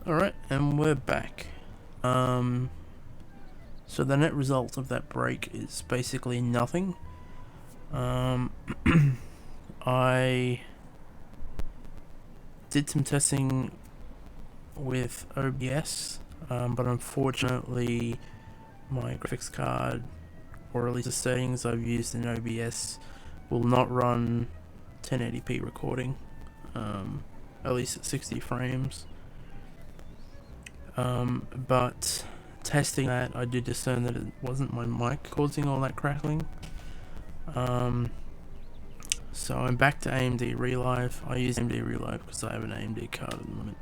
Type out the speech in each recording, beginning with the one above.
Alright, and we're back. So the net result of that break is basically nothing. I did some testing with OBS, but unfortunately my graphics card, or at least the settings I've used in OBS, will not run 1080p recording, at least at 60 frames. But testing that, I did discern that it wasn't my mic causing all that crackling. So I'm back to AMD Relive. I use AMD Relive because I have an AMD card at the moment.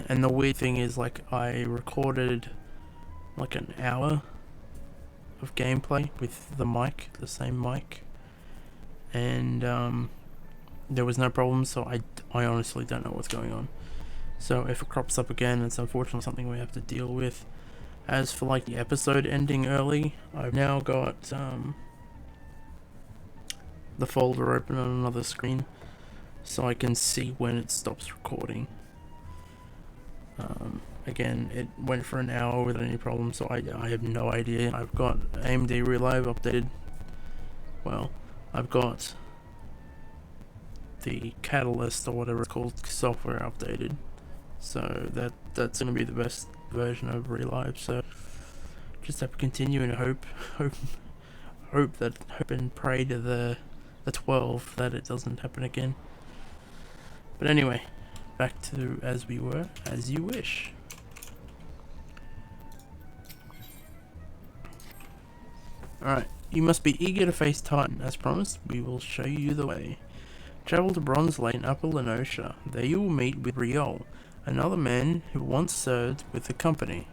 And the weird thing is, like, I recorded like an hour of gameplay with the mic, the same mic, and there was no problem, so I honestly don't know what's going on. So if it crops up again, it's unfortunately something we have to deal with. As for like the episode ending early, I've now got the folder open on another screen so I can see when it stops recording. Again, it went for an hour without any problem, so I have no idea. I've got AMD Relive updated. Well, I've got the Catalyst, or whatever it's called, software updated, so that's going to be the best version of Relive. So just have to continue and hope and pray to the 12 that it doesn't happen again. But anyway, back to as we were, as you wish. Alright, you must be eager to face Titan. As promised, we will show you the way. Travel to Bronze Lake in Upper Lenosha. There you will meet with Riol, another man who once served with the company.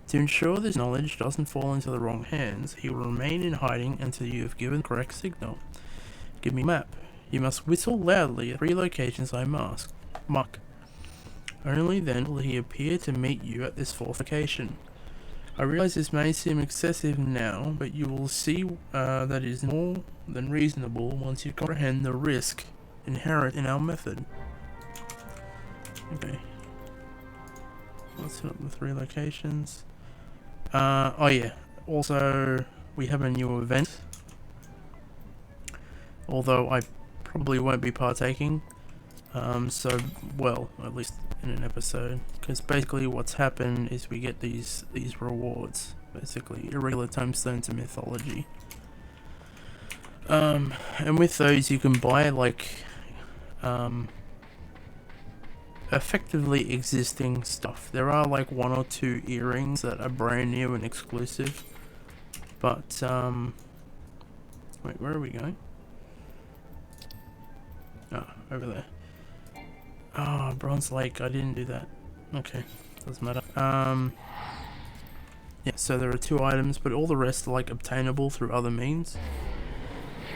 To ensure this knowledge doesn't fall into the wrong hands, he will remain in hiding until you have given the correct signal. Give me a map. You must whistle loudly at 3 locations I mark. Only then will he appear to meet you at this 4th location. I realize this may seem excessive now, but you will see that it is more than reasonable once you comprehend the risk inherent in our method. Okay. Let's hit up the 3 locations. Oh yeah, also we have a new event, although I probably won't be partaking, so, well, at least in an episode, because basically what's happened is we get these rewards, basically irregular tomestones of mythology, and with those you can buy like effectively existing stuff. There are like 1 or 2 earrings that are brand new and exclusive, but wait, where are we going? Oh, over there. Oh, Bronze Lake, I didn't do that. Okay, doesn't matter. Yeah, so there are 2 items, but all the rest are like obtainable through other means.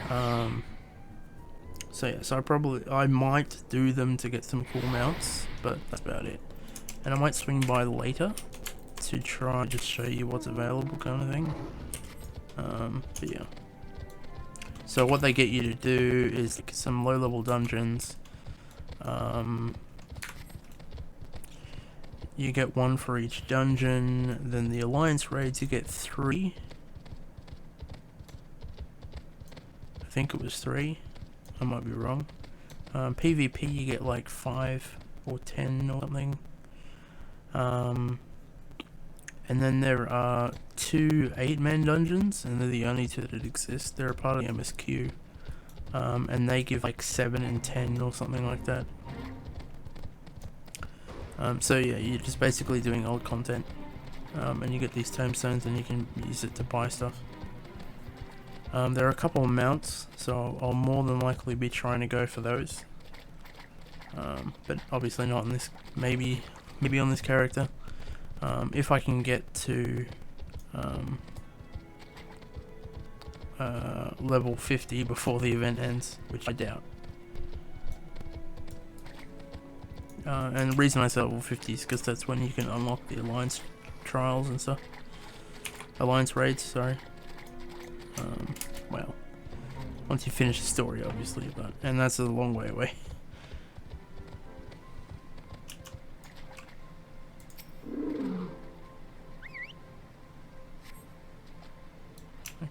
So yeah, so I might do them to get some cool mounts, but that's about it. And I might swing by later to try and just show you what's available, kind of thing. But yeah. So what they get you to do is like some low-level dungeons. You get 1 for each dungeon. Then the Alliance raids, you get 3. I think it was 3. I might be wrong. PvP, you get like 5 or 10 or something. And then there are 2 8-man dungeons, and they're the only 2 that exist. They're a part of the MSQ. And they give like 7 and 10 or something like that. So yeah, you're just basically doing old content. And you get these tomestones and you can use it to buy stuff. There are a couple of mounts, so I'll more than likely be trying to go for those. But obviously not on this, maybe on this character. If I can get to level 50 before the event ends, which I doubt. And the reason I say level 50 is because that's when you can unlock the Alliance trials and stuff. Alliance raids, sorry. Well, once you finish the story, obviously, and that's a long way away.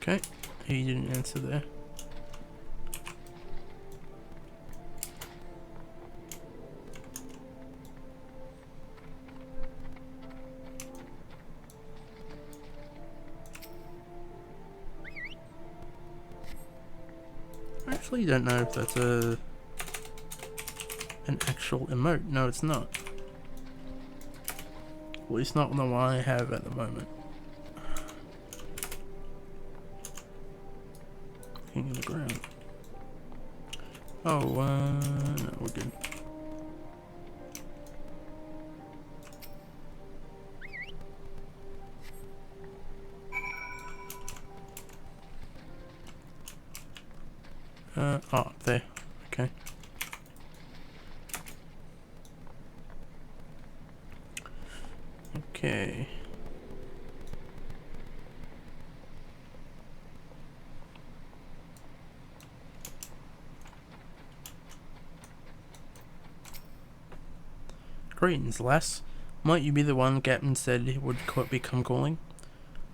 Okay, he didn't answer there. I actually don't know if that's an actual emote. No, it's not. At least not the one I have at the moment. Looking at the ground. Oh, no, we're good. Oh, there. Okay. Okay. Greetings, lass. Might you be the one Captain said he would become calling?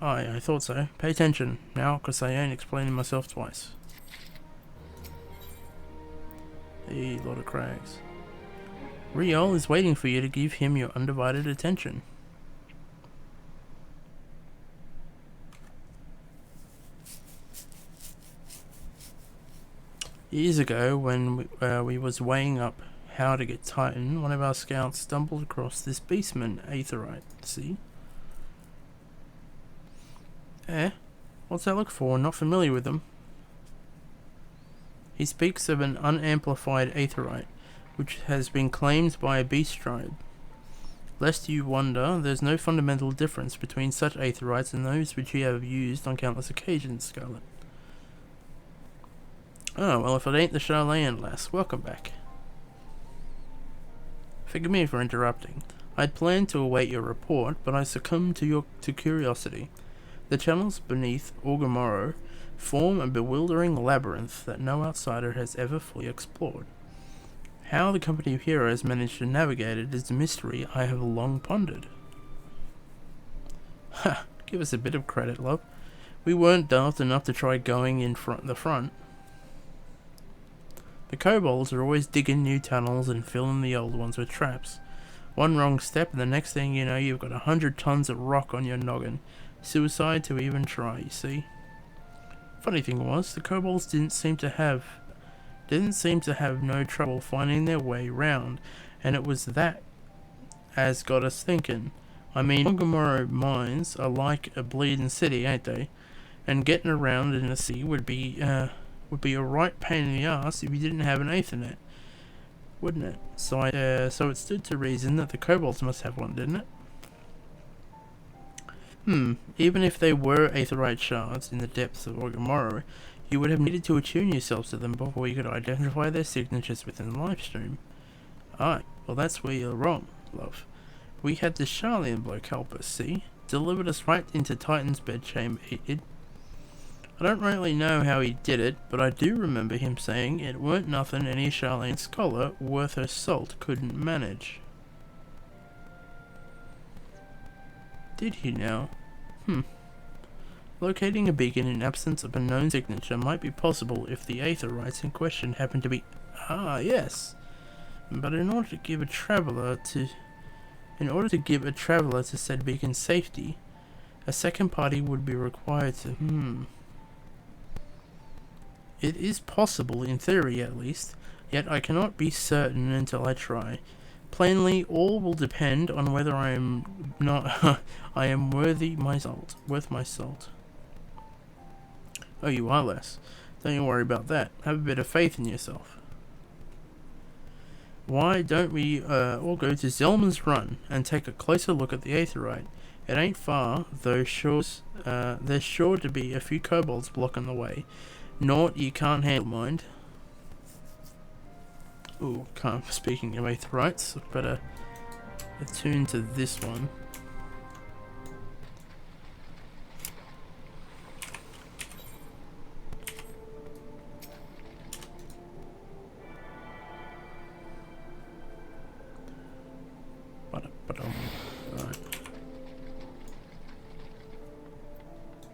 Aye, I thought so. Pay attention now, 'cause I ain't explaining myself twice. Hey, lot of crags. Riol is waiting for you to give him your undivided attention. Years ago, when we was weighing up how to get Titan, one of our scouts stumbled across this beastman, Aetherite. See? What's that look for? Not familiar with them. He speaks of an unamplified Aetherite, which has been claimed by a beast tribe. Lest you wonder, there's no fundamental difference between such Aetherites and those which you have used on countless occasions, Scarlett. Oh, well, if it ain't the Charlayan lass, welcome back. Forgive me for interrupting. I'd planned to await your report, but I succumbed to curiosity. The channels beneath Orgrimmar form a bewildering labyrinth that no outsider has ever fully explored. How the company of heroes managed to navigate it is a mystery I have long pondered. Ha! Give us a bit of credit, love. We weren't daft enough to try going in the front. The kobolds are always digging new tunnels and filling the old ones with traps. One wrong step and the next thing you know you've got 100 tons of rock on your noggin. Suicide to even try, you see. Funny thing was, the kobolds didn't seem to have no trouble finding their way round, and it was that as got us thinking. I mean, Orgrimmar mines are like a bleeding city, ain't they? And getting around in the sea would be a right pain in the ass if you didn't have an Aethernet, wouldn't it? So it stood to reason that the kobolds must have one, didn't it? Even if they were Aetherite shards in the depths of Orgrimmar, you would have needed to attune yourselves to them before you could identify their signatures within the livestream. Aye, well that's where you're wrong, love. We had this Charlayan bloke help us, see? Delivered us right into Titan's bedchamber, he did. I don't really know how he did it, but I do remember him saying it weren't nothing any Charlayan scholar worth her salt couldn't manage. Did he now? Locating a beacon in absence of a known signature might be possible if the Aetherites in question happen to be... Ah, yes. But in order to give a traveller to said beacon safety, a second party would be required to... It is possible in theory at least, yet I cannot be certain until I try. Plainly, all will depend on whether I am worth my salt. Oh, you are, less. Don't you worry about that. Have a bit of faith in yourself. Why don't we all go to Zelman's Run and take a closer look at the Aetherite? It ain't far, though there's sure to be a few kobolds blocking the way. Naught you can't handle, mind. Ooh, speaking of Aetherites, I'd better attune to this one. Right.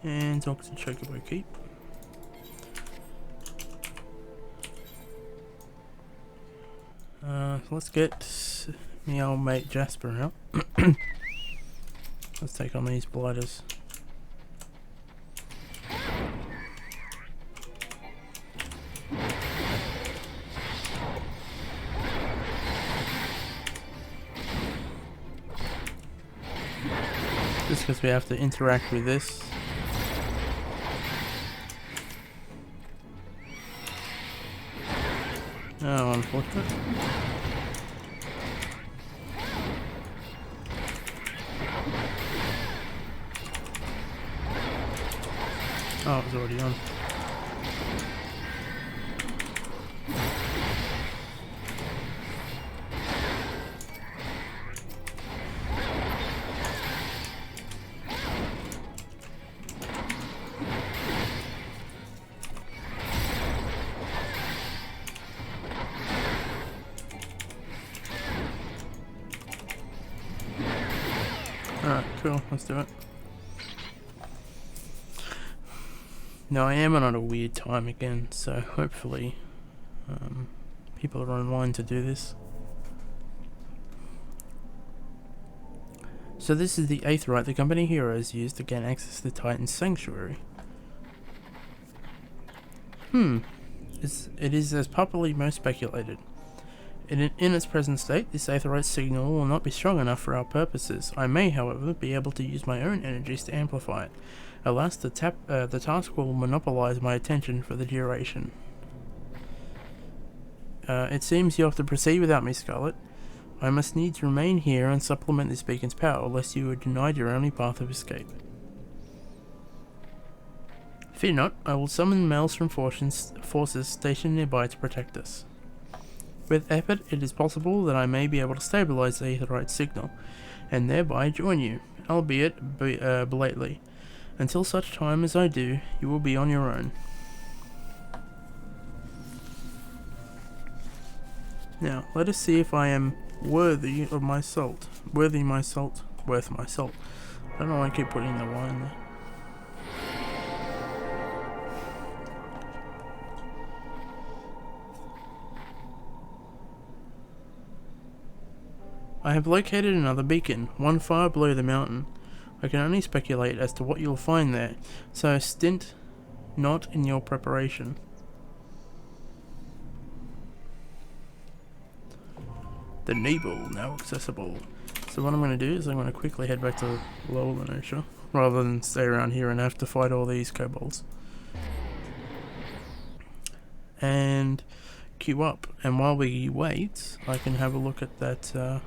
And talk to Chocobo Keep. Let's get my old mate Jasper out. Let's take on these blighters. Just because we have to interact with this. Oh, unfortunate. Oh, it was already on. Alright, cool, let's do it. Now I am on a weird time again, so hopefully people are online to do this. So this is the Aetheryte the company heroes used to gain access to the Titan's Sanctuary. It is as popularly most speculated. In its present state, this Aetheryte signal will not be strong enough for our purposes. I may, however, be able to use my own energies to amplify it. Alas, the task will monopolize my attention for the duration. It seems you have to proceed without me, Scarlett. I must needs remain here and supplement this beacon's power, lest you are denied your only path of escape. Fear not, I will summon Maelstrom forces stationed nearby to protect us. With effort, it is possible that I may be able to stabilize the Aetheryte signal, and thereby join you, albeit belatedly. Until such time as I do, you will be on your own. Now, let us see if I am worthy of my salt. Worth my salt. I don't know why I keep putting the Y in there. I have located another beacon, one far below the mountain. I can only speculate as to what you'll find there, so stint not in your preparation. The Nebel, now accessible. So what I'm going to do is I'm going to quickly head back to Lower Lenosha, rather than stay around here and have to fight all these kobolds. And queue up, and while we wait, I can have a look at that,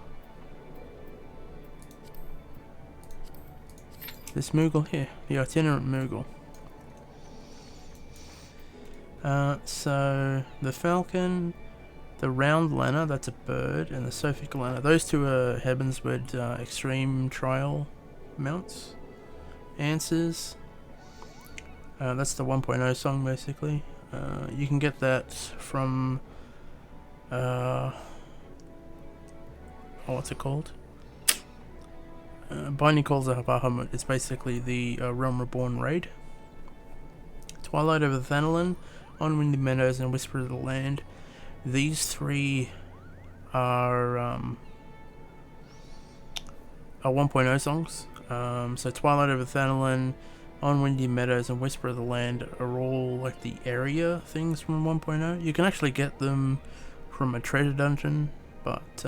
this Moogle here, the itinerant Moogle. So the Falcon, the Round Lanner, that's a bird, and the Sophic Lanner, those two are Heavensward Extreme Trial mounts. Answers, that's the 1.0 song basically. You can get that from, what's it called? Binding Calls of Bahamut is basically the Realm Reborn raid. Twilight over the Thanalan, On Windy Meadows, and Whisper of the Land. These three are 1.0 songs. So Twilight over Thanalan, On Windy Meadows, and Whisper of the Land are all like the area things from 1.0. You can actually get them from a treasure dungeon, but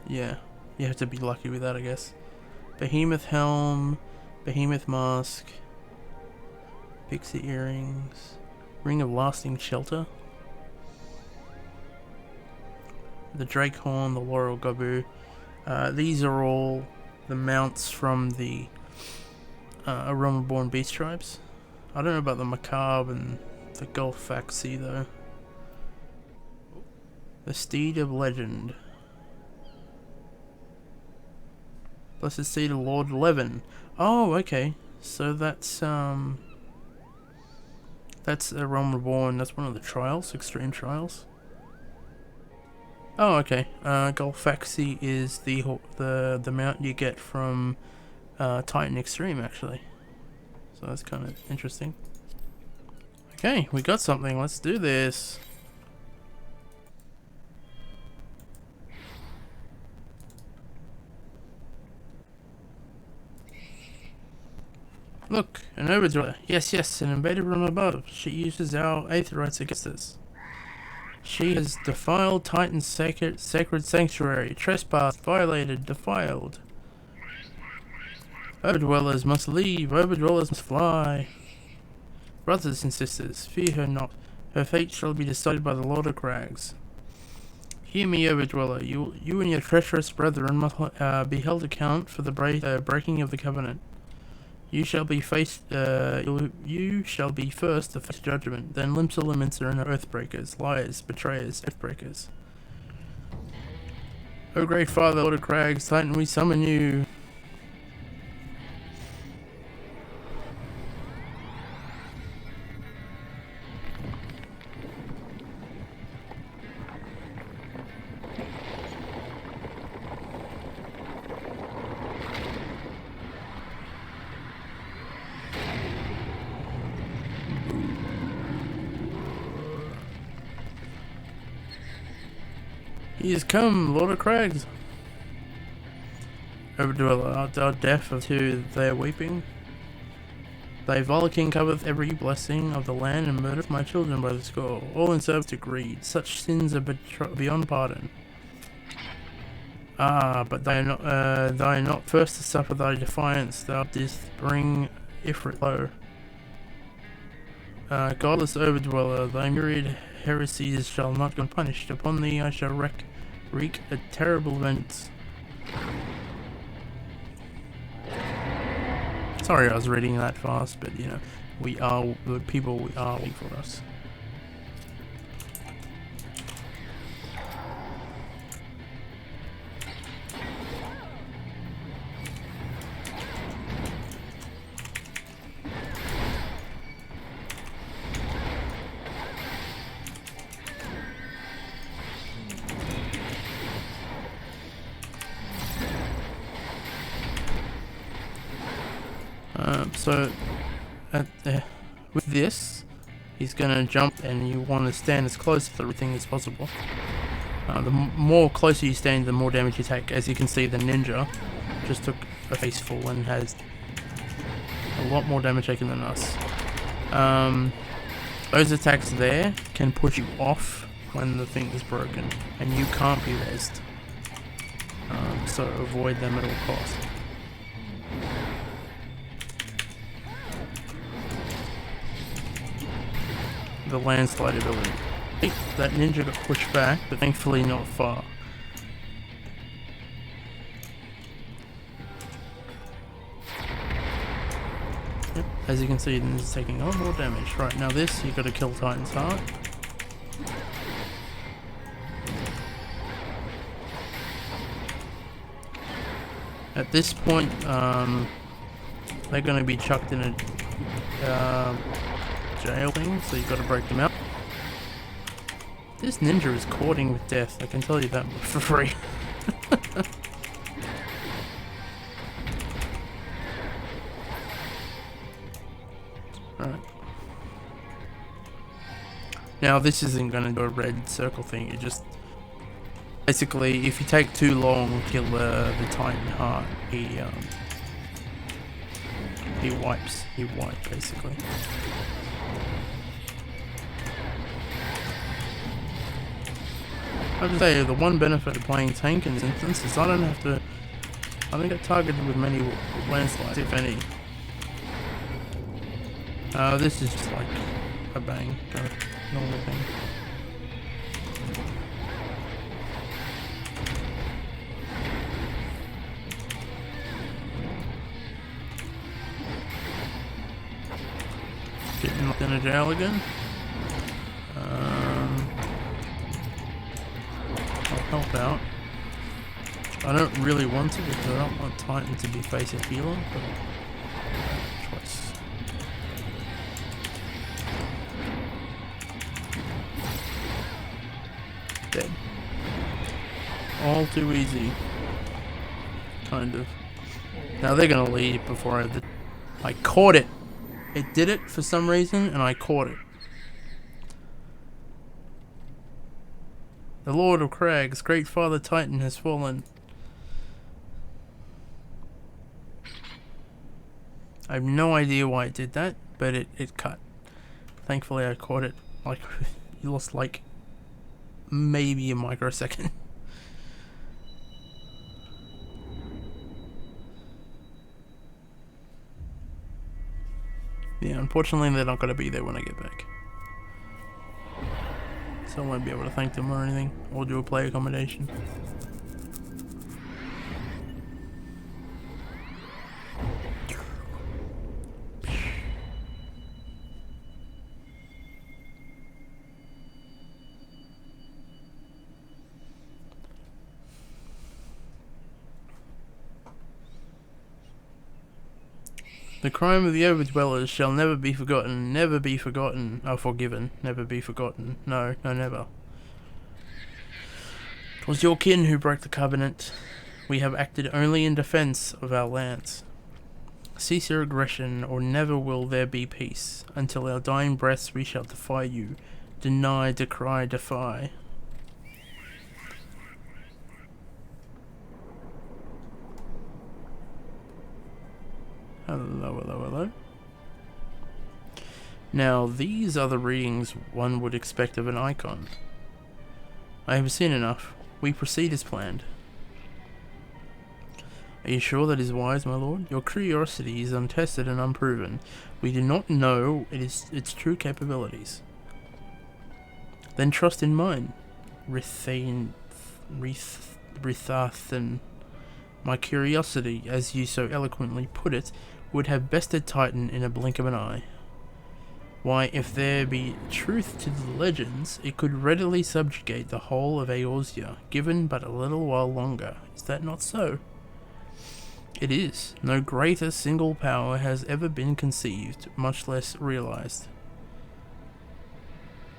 yeah, you have to be lucky with that, I guess. Behemoth Helm, Behemoth Mask, Pixie Earrings, Ring of Lasting Shelter, the Drake Horn, the Laurel Gabu. These are all the mounts from the Realm Reborn Beast Tribes. I don't know about the Macabre and the Gulfaxi though. The Steed of Legend. Blessed Seed of Lord Levin. Oh, okay. So that's a Realm Reborn. That's one of the trials, extreme trials. Oh, okay. Gulfaxi is the mount you get from Titan Extreme actually. So that's kind of interesting. Okay, we got something. Let's do this. Look, an overdweller. Yes, an invader from above. She uses our aetherites against us. She has defiled Titan's sacred sanctuary. Trespassed, violated, defiled. Overdwellers must leave. Overdwellers must fly. Brothers and sisters, fear her not. Her fate shall be decided by the Lord of Crags. Hear me, Overdweller. You and your treacherous brethren must be held account for the breaking of the covenant. You shall be you shall be first to face judgment, then Limsa Limitzer and her Earthbreakers, liars, betrayers, Earthbreakers. O great Father, Lord of Crags, Titan, we summon you. He has come, Lord of Crags. Overdweller, our death to their weeping. Thy King coveth every blessing of the land and murdereth my children by the score, all in service to greed. Such sins are beyond pardon. Ah, but thou art not first to suffer thy defiance. Thou didst bring Ifrit low. Godless Overdweller, thy myriad heresies shall not go unpunished. Upon thee I shall wreak a terrible vengeance. Sorry I was reading that fast, but you know, we are the people, we are waiting for us. So, with this, he's gonna jump, and you want to stand as close to everything as possible. The more closer you stand, the more damage you take. As you can see, the ninja just took a face full and has a lot more damage taken than us. Those attacks there can push you off when the thing is broken, and you can't be rezzed. So avoid them at all costs. The landslide ability. That ninja got pushed back, but thankfully not far. Yep, as you can see, this is taking a lot more damage. Right, now this, you gotta kill Titan's Heart. At this point, they're gonna be chucked in a jail thing, so you've got to break them out. This ninja is courting with death, I can tell you that for free. Alright. Now this isn't going to do a red circle thing, you just... Basically, if you take too long to kill the Titan Heart, he wipes. He wipes, basically. I have to say, the one benefit of playing tank in this instance is I don't get targeted with many landslides, if any. This is just like a bang, kind of normal thing. Getting locked in a jail again. Help out. I don't really want to because I don't want Titan to be face a healer, but choice. Dead. All too easy. Kind of. Now they're gonna leave before I caught it. It did it for some reason, and I caught it. The Lord of Crags, Great Father Titan, has fallen. I have no idea why it did that, but it cut. Thankfully I caught it. Like, you lost like maybe a microsecond. Yeah, unfortunately they're not going to be there when I get back. So I won't be able to thank them or anything, or do a play accommodation. The crime of the Overdwellers shall never be forgotten, never be forgotten, forgiven, never be forgotten, no, never. 'Twas your kin who broke the covenant. We have acted only in defence of our lands. Cease your aggression, or never will there be peace. Until our dying breaths we shall defy you. Deny, decry, defy. Hello. Now, these are the readings one would expect of an icon. I have seen enough. We proceed as planned. Are you sure that is wise, my lord? Your curiosity is untested and unproven. We do not know its true capabilities. Then trust in mine. Rithathan. My curiosity, as you so eloquently put it, would have bested Titan in a blink of an eye. Why, if there be truth to the legends, it could readily subjugate the whole of Eorzea, given but a little while longer. Is that not so? It is. No greater single power has ever been conceived, much less realized.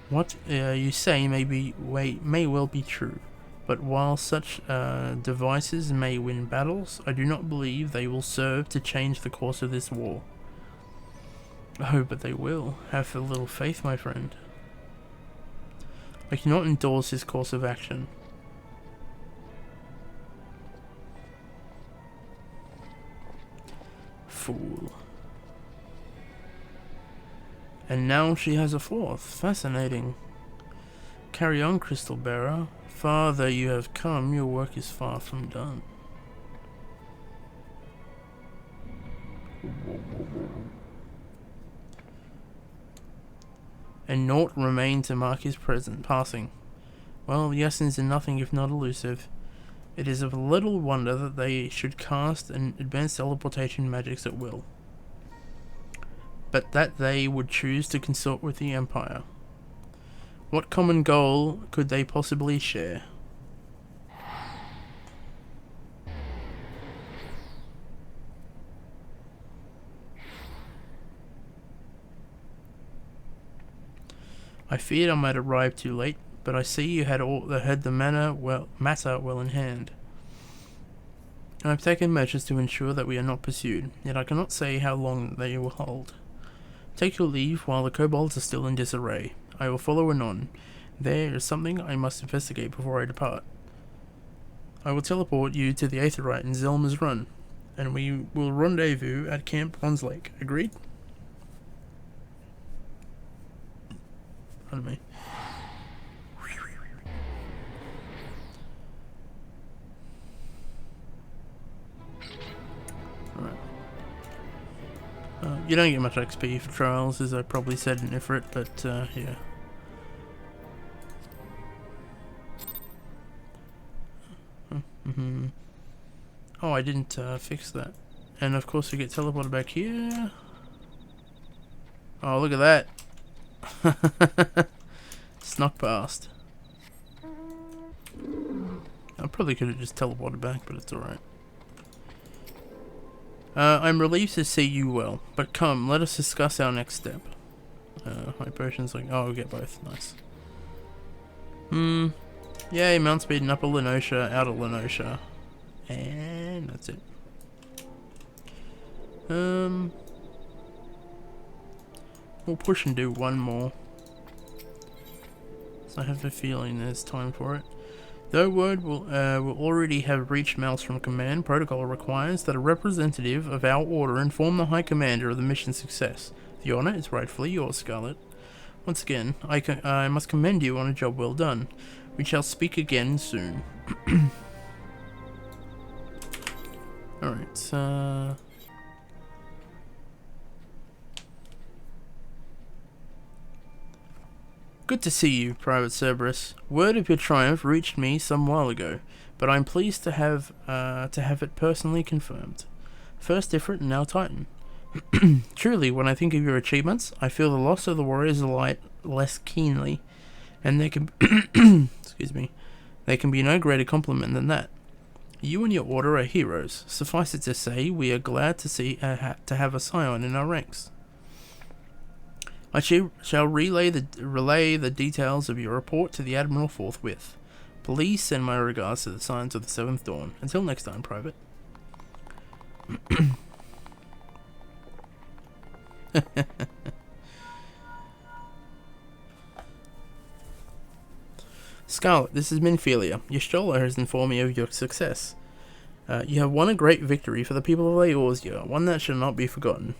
What you say may well be true, but while such devices may win battles, I do not believe they will serve to change the course of this war. Oh, but they will. Have a little faith, my friend. I cannot endorse his course of action. Fool. And now she has a fourth. Fascinating. Carry on, Crystal Bearer. Far though you have come, your work is far from done. And naught remained to mark his passing. Well, the essence is nothing if not elusive. It is of little wonder that they should cast and advance teleportation magics at will. But that they would choose to consort with the Empire. What common goal could they possibly share? I feared I might arrive too late, but I see you had the matter well in hand. I have taken measures to ensure that we are not pursued, yet I cannot say how long they will hold. Take your leave while the kobolds are still in disarray. I will follow anon. There is something I must investigate before I depart. I will teleport you to the Aetheryte in Zelma's Run, and we will rendezvous at Camp Bronze Lake. Agreed? Pardon me. Alright. You don't get much XP for trials, as I probably said in Ifrit, but yeah. Oh, I didn't fix that. And of course we get teleported back here. Oh, look at that. Snuck past. I probably could have just teleported back, but it's alright. I'm relieved to see you well, but come, let us discuss our next step. My potion's like, oh, we'll get both. Nice. Yay, Mount Speed in Upper Lenosha, Outer Lenosha. And that's it. We'll push and do one more. So I have a feeling there's time for it. Though word will already have reached Maelstrom Command, protocol requires that a representative of our order inform the High Commander of the mission's success. The honor is rightfully yours, Scarlett. Once again, I must commend you on a job well done. We shall speak again soon. Alright, Good to see you, Private Cerberus. Word of your triumph reached me some while ago, but I'm pleased to have it personally confirmed. First Ifrit and now Titan. Truly, when I think of your achievements, I feel the loss of the Warriors of Light less keenly, and there can excuse me, there can be no greater compliment than that. You and your order are heroes. Suffice it to say, we are glad to see to have a scion in our ranks. I shall relay the details of your report to the Admiral forthwith. Please send my regards to the Scions of the Seventh Dawn. Until next time, Private. Scarlett, this is Minfilia. Your stroller has informed me of your success. You have won a great victory for the people of Eorzea, one that shall not be forgotten.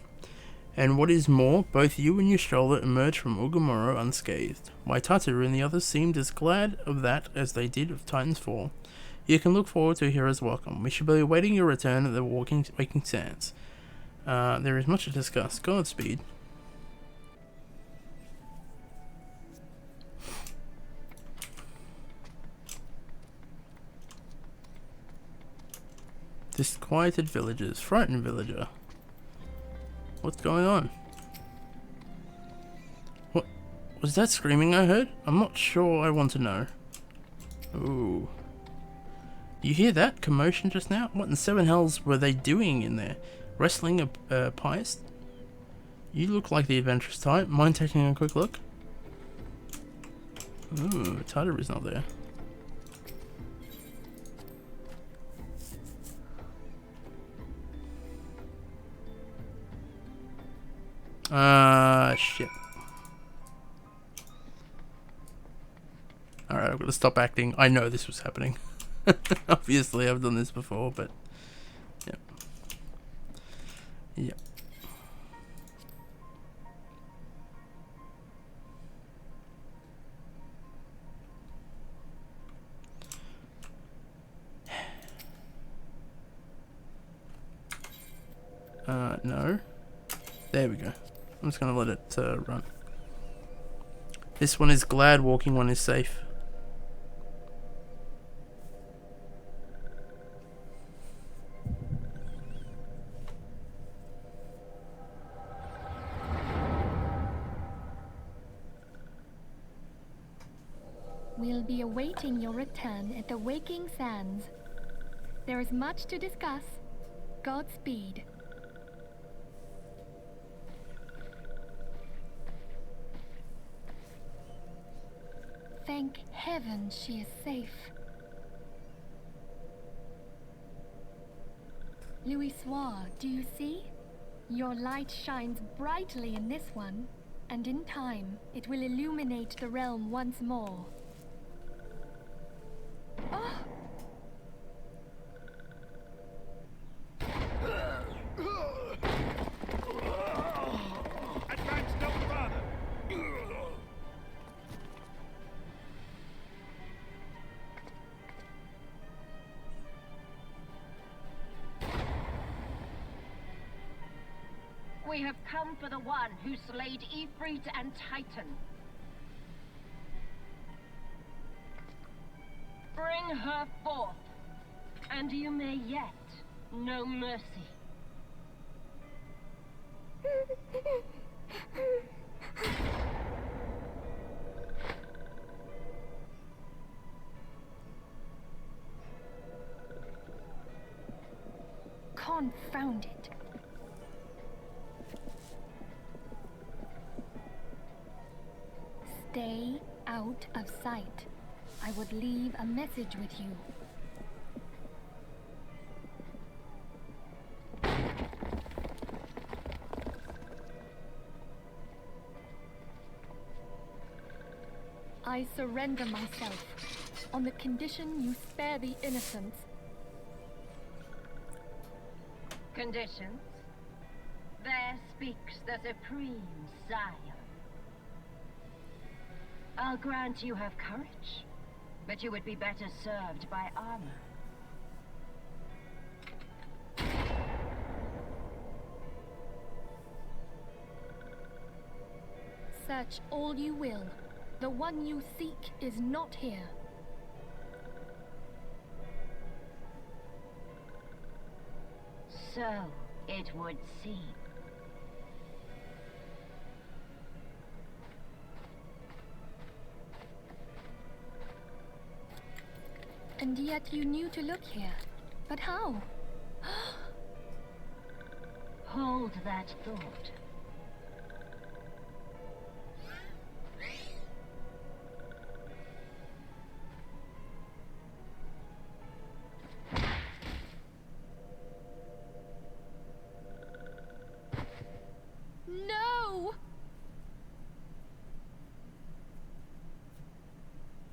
And what is more, both you and your stroller emerged from Ugamoro unscathed. Waitatu and the others seemed as glad of that as they did of Titan's fall. You can look forward to a hero's welcome. We shall be awaiting your return at the Waking Sands. There is much to discuss. Godspeed. Disquieted villagers. Frightened villager. What's going on? What was that screaming I heard? I'm not sure I want to know. Ooh. You hear that commotion just now? What in seven hells were they doing in there? Wrestling a pious? You look like the adventurous type. Mind taking a quick look? Ooh, Tartaru's not there. Shit. Alright, I've got to stop acting. I know this was happening. Obviously, I've done this before, but... Yep. Yep. No. There we go. I'm just gonna let it run. This one is glad, walking one is safe. We'll be awaiting your return at the Waking Sands. There is much to discuss. Godspeed. Thank heaven she is safe. Louis Soir, do you see? Your light shines brightly in this one, and in time it will illuminate the realm once more. Oh! Advance no further. We have come for the one who slayed Ifrit and Titan. Bring her forth, and you may yet know mercy. Confound it. Stay out of sight. I would leave a message with you. I surrender myself, on the condition you spare the innocents. Conditions? There speaks the Supreme Sire. I'll grant you have courage, but you would be better served by armor. Search all you will. The one you seek is not here. So it would seem. And yet you knew to look here. But how? Hold that thought. No!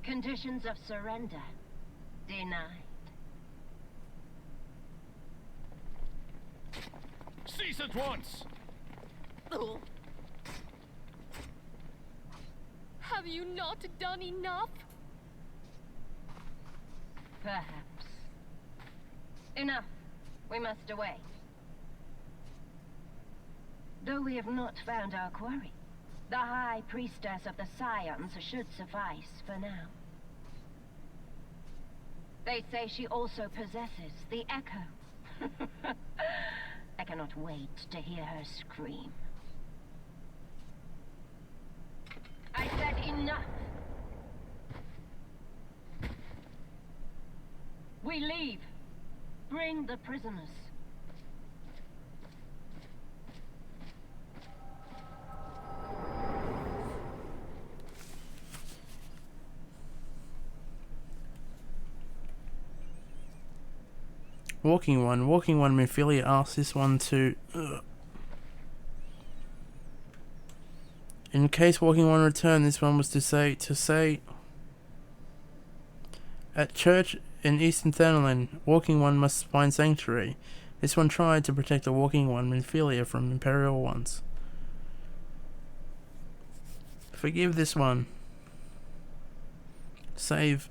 Conditions of surrender denied. Cease at once! Have you not done enough? Perhaps. Enough. We must away. Though we have not found our quarry, the High Priestess of the Scions should suffice for now. They say she also possesses the Echo. I cannot wait to hear her scream. I said enough! We leave. Bring the prisoners. Walking One, Mephilia asks this one to... In case Walking One returned, this one was to say... At church in Eastern Thanalan, Walking One must find sanctuary. This one tried to protect the Walking One, Mephilia, from Imperial ones. Forgive this one. Save